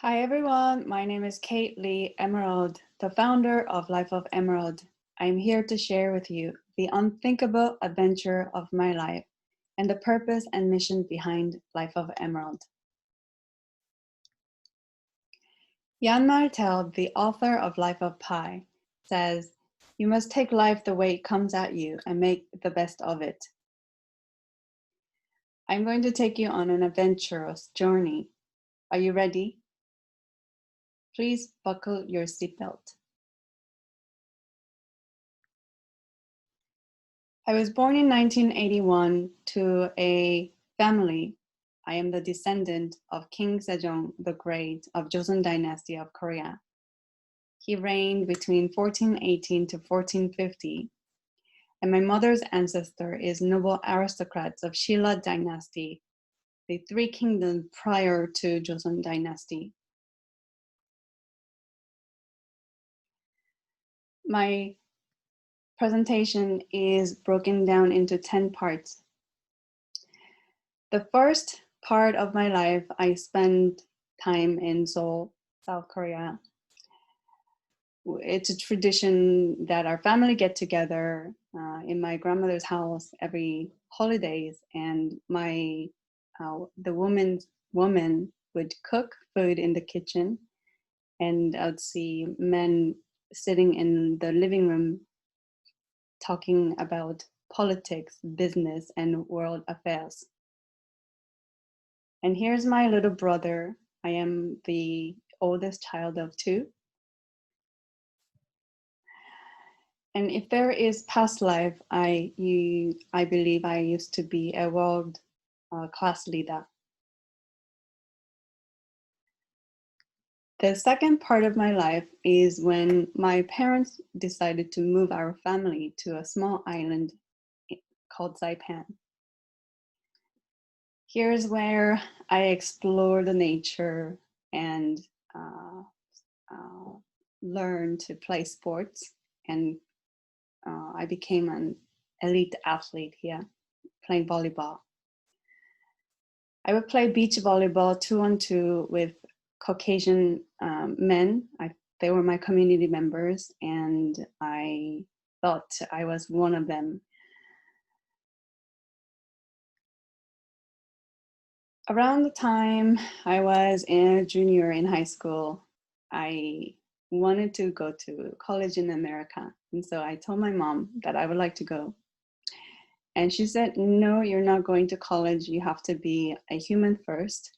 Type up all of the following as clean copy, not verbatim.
Hi everyone, my name is Kate Lee Emerald, the founder of Life of Emerald. I'm here to share with you the unthinkable adventure of my life and the purpose and mission behind Life of Emerald. Jan Martel, the author of Life of Pi, says, "You must take life the way it comes at you and make the best of it." I'm going to take you on an adventurous journey. Are you ready? Please buckle your seatbelt. I was born in 1981 to a family. I am the descendant of King Sejong the Great of Joseon Dynasty of Korea. He reigned between 1418 to 1450, and my mother's ancestor is noble aristocrats of Shilla Dynasty, the three kingdoms prior to Joseon Dynasty. My presentation is broken down into 10 parts. The first part of my life, I spent time in Seoul, South Korea. It's a tradition that our family get together in my grandmother's house every holidays, and the woman would cook food in the kitchen, and I'd see men sitting in the living room talking about politics, business, and world affairs. And here's my little brother. I am the oldest child of two. And if there is past life, I believe I used to be a world class leader. The second part of my life is when my parents decided to move our family to a small island called Saipan. Here's where I explore the nature and learn to play sports, and I became an elite athlete here, playing volleyball. I would play beach volleyball 2-on-2 with Caucasian men. They were my community members, and I thought I was one of them. Around the time I was a junior in high school, I wanted to go to college in America. And so I told my mom that I would like to go. And she said, "No, you're not going to college. You have to be a human first,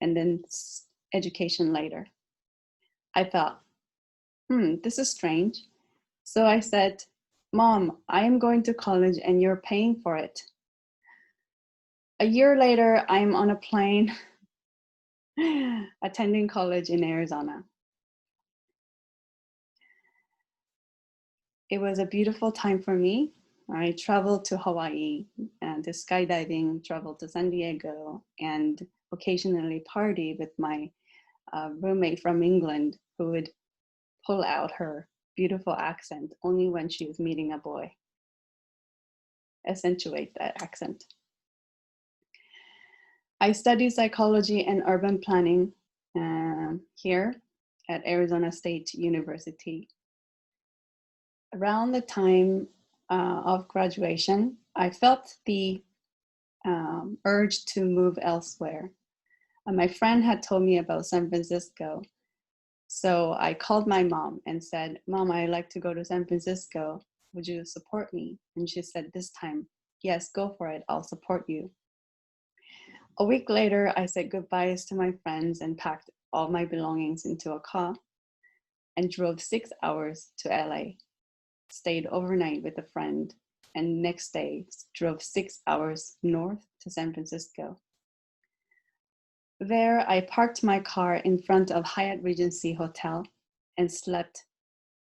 and then education later." I thought, this is strange. So I said, "Mom, I am going to college and you're paying for it." A year later, I'm on a plane attending college in Arizona. It was a beautiful time for me. I traveled to Hawaii and to skydiving, traveled to San Diego, and occasionally party with my roommate from England who would pull out her beautiful accent only when she was meeting a boy. Accentuate that accent. I studied psychology and urban planning here at Arizona State University. Around the time of graduation, I felt the urge to move elsewhere. My friend had told me about San Francisco. So I called my mom and said, "Mom, I'd like to go to San Francisco. Would you support me?" And she said this time, "Yes, go for it. I'll support you." A week later, I said goodbyes to my friends and packed all my belongings into a car and drove 6 hours to LA. Stayed overnight with a friend, and next day drove 6 hours north to San Francisco. There, I parked my car in front of Hyatt Regency Hotel and slept.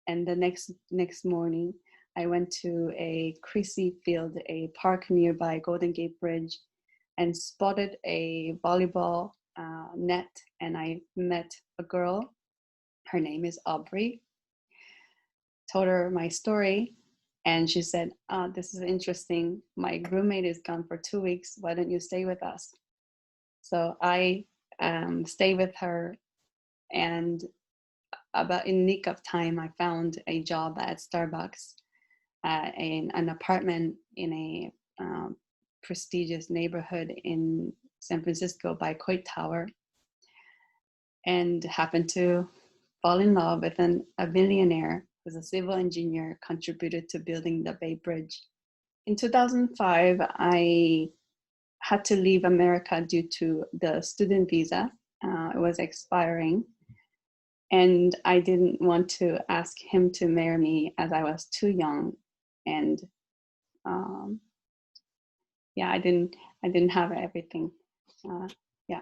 And the next morning, I went to a Crissy Field, a park nearby Golden Gate Bridge, and spotted a volleyball net. And I met a girl. Her name is Aubrey. Told her my story, and she said, "This is interesting. My roommate is gone for 2 weeks. Why don't you stay with us?" So I stay with her. And about in nick of time, I found a job at Starbucks, in an apartment in a prestigious neighborhood in San Francisco by Coit Tower, and happened to fall in love with a billionaire who's a civil engineer, contributed to building the Bay Bridge. In 2005, I had to leave America due to the student visa. It was expiring. And I didn't want to ask him to marry me as I was too young. And yeah, I didn't have everything. Yeah.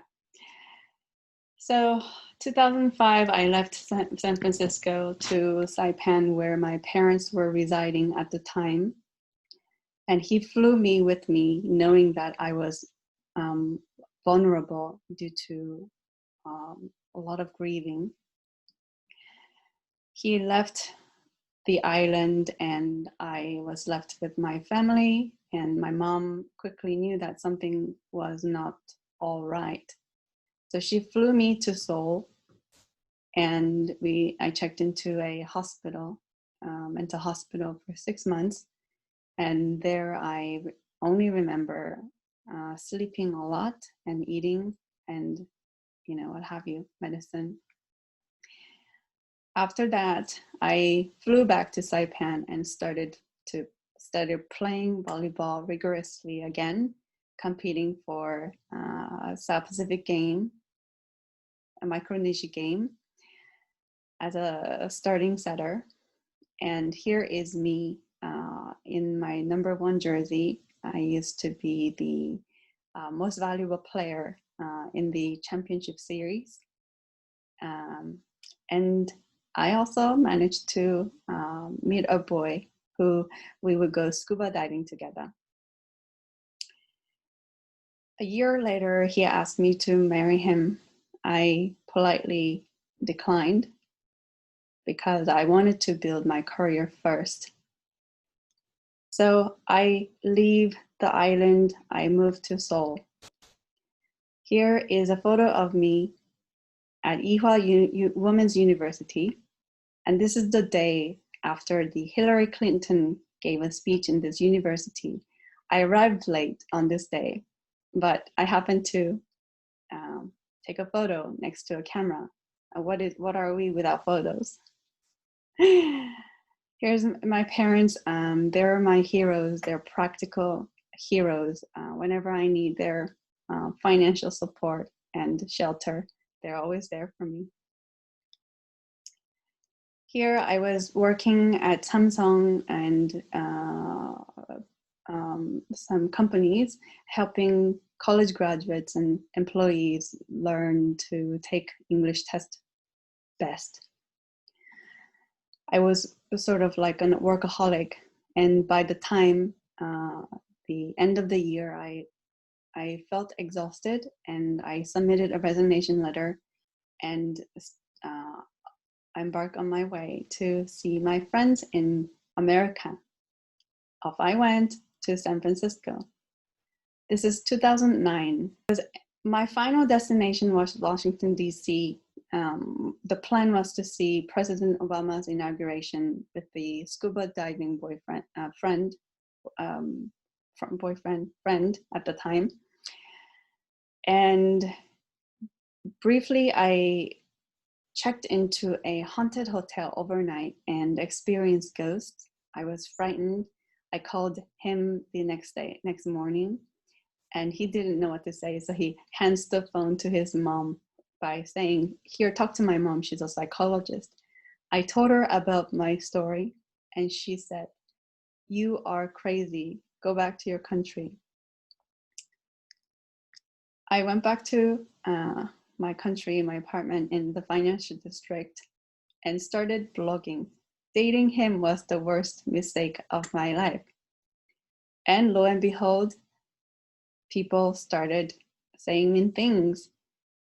So 2005, I left San Francisco to Saipan, where my parents were residing at the time. And he flew me with me, knowing that I was vulnerable due to a lot of grieving. He left the island, and I was left with my family, and my mom quickly knew that something was not all right. So she flew me to Seoul, and I checked into a hospital, mental hospital for 6 months. And there I only remember sleeping a lot and eating and, what have you, medicine. After that, I flew back to Saipan and started playing volleyball rigorously again, competing for a South Pacific game, a Micronesia game, as a starting setter. And here is me in my number 1 jersey. I used to be the most valuable player in the championship series. And I also managed to meet a boy who we would go scuba diving together. A year later, he asked me to marry him. I politely declined because I wanted to build my career first. So I leave the island, I moved to Seoul. Here is a photo of me at Ewha Women's University. And this is the day after the Hillary Clinton gave a speech in this university. I arrived late on this day, but I happened to take a photo next to a camera. What are we without photos? Here's my parents. They're my heroes. They're practical heroes. Whenever I need their financial support and shelter, they're always there for me. Here I was working at Samsung and some companies, helping college graduates and employees learn to take English test best. I was sort of like a workaholic, and by the time the end of the year, I felt exhausted, and I submitted a resignation letter and embarked on my way to see my friends in America. Off I went to San Francisco. This is 2009. My final destination was Washington, D.C. The plan was to see President Obama's inauguration with the scuba diving friend at the time. And briefly, I checked into a haunted hotel overnight and experienced ghosts. I was frightened. I called him the next morning, and he didn't know what to say. So he hands the phone to his mom by saying, "Here, talk to my mom. She's a psychologist." I told her about my story, and she said, "You are crazy. Go back to your country." I went back to my country, my apartment in the financial district, and started blogging. Dating him was the worst mistake of my life. And lo and behold, people started saying mean things.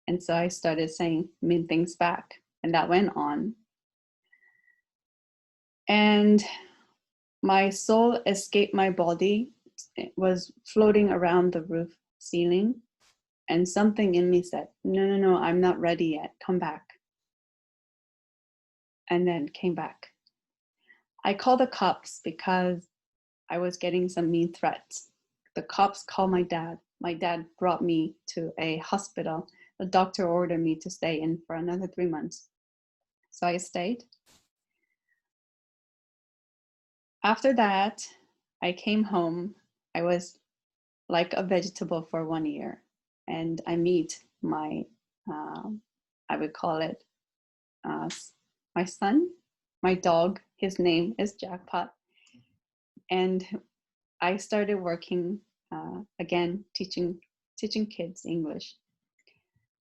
And so I started saying mean things back. And that went on. And my soul escaped my body. It was floating around the roof ceiling. And something in me said, no, I'm not ready yet. Come back. And then came back. I called the cops because I was getting some mean threats. The cops called my dad. My dad brought me to a hospital. The doctor ordered me to stay in for another 3 months. So I stayed. After that, I came home. I was like a vegetable for 1 year. And I meet my, I would call it my son, my dog. His name is Jackpot. And I started working again, teaching kids English.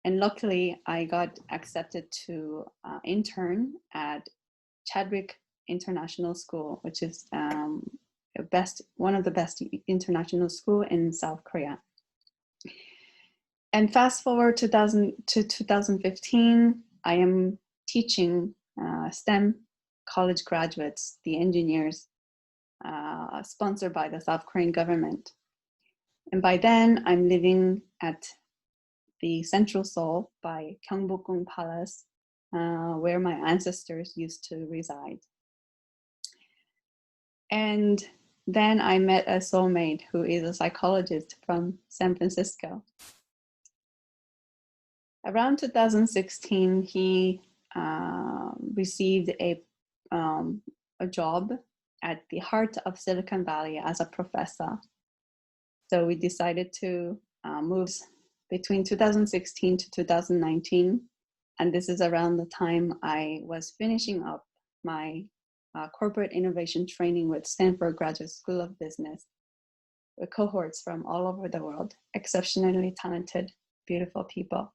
And luckily, I got accepted to intern at Chadwick International School, which is one of the best international school in South Korea. And fast forward to 2015, I am teaching STEM college graduates, the engineers, sponsored by the South Korean government. And by then, I'm living at the Central Seoul by Gyeongbokgung Palace, where my ancestors used to reside. And then I met a soulmate who is a psychologist from San Francisco. Around 2016, he received a job at the heart of Silicon Valley as a professor. So we decided to move between 2016 to 2019. And this is around the time I was finishing up my corporate innovation training with Stanford Graduate School of Business, with cohorts from all over the world, exceptionally talented, beautiful people.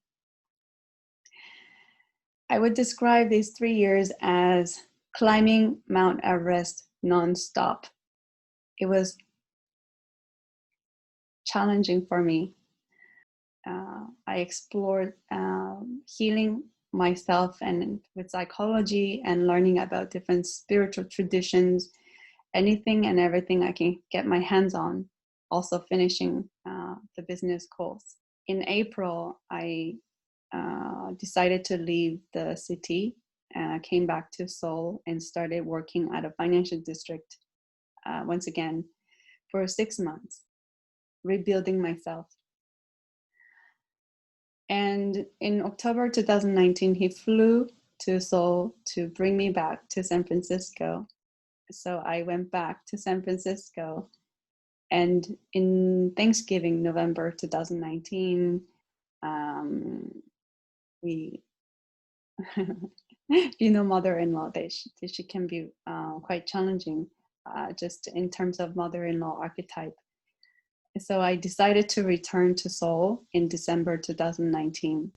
I would describe these 3 years as climbing Mount Everest nonstop. It was challenging for me. I explored healing myself and with psychology and learning about different spiritual traditions, anything and everything I can get my hands on, also finishing the business course. In April, I decided to leave the city, came back to Seoul and started working at a financial district once again for 6 months, rebuilding myself. And in October 2019, he flew to Seoul to bring me back to San Francisco. So I went back to San Francisco, and in Thanksgiving, November 2019, we, mother-in-law, she can be quite challenging, just in terms of mother-in-law archetype. So I decided to return to Seoul in December 2019.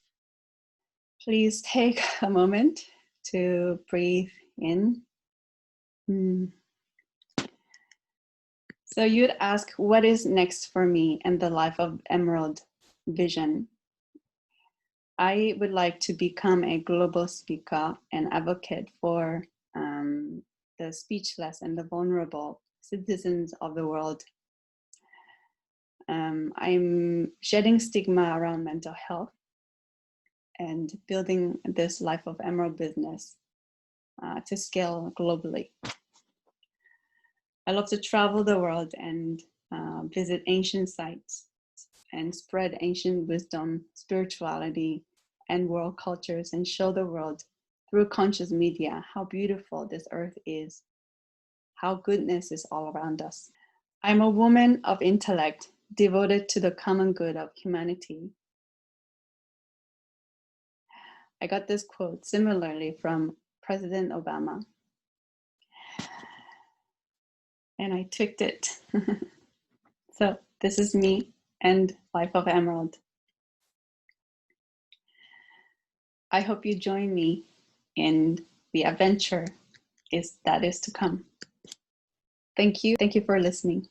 Please take a moment to breathe in. So you'd ask, what is next for me and the Life of Emerald vision? I would like to become a global speaker and advocate for the speechless and the vulnerable citizens of the world. I'm shedding stigma around mental health and building this Life of Emerald business to scale globally. I love to travel the world and visit ancient sites and spread ancient wisdom, spirituality, and world cultures, and show the world through conscious media how beautiful this earth is, how goodness is all around us. I'm a woman of intellect, devoted to the common good of humanity. I got this quote similarly from President Obama, and I tweaked it. So this is me and Life of Emerald. I hope you join me in the adventure that is to come. Thank you for listening.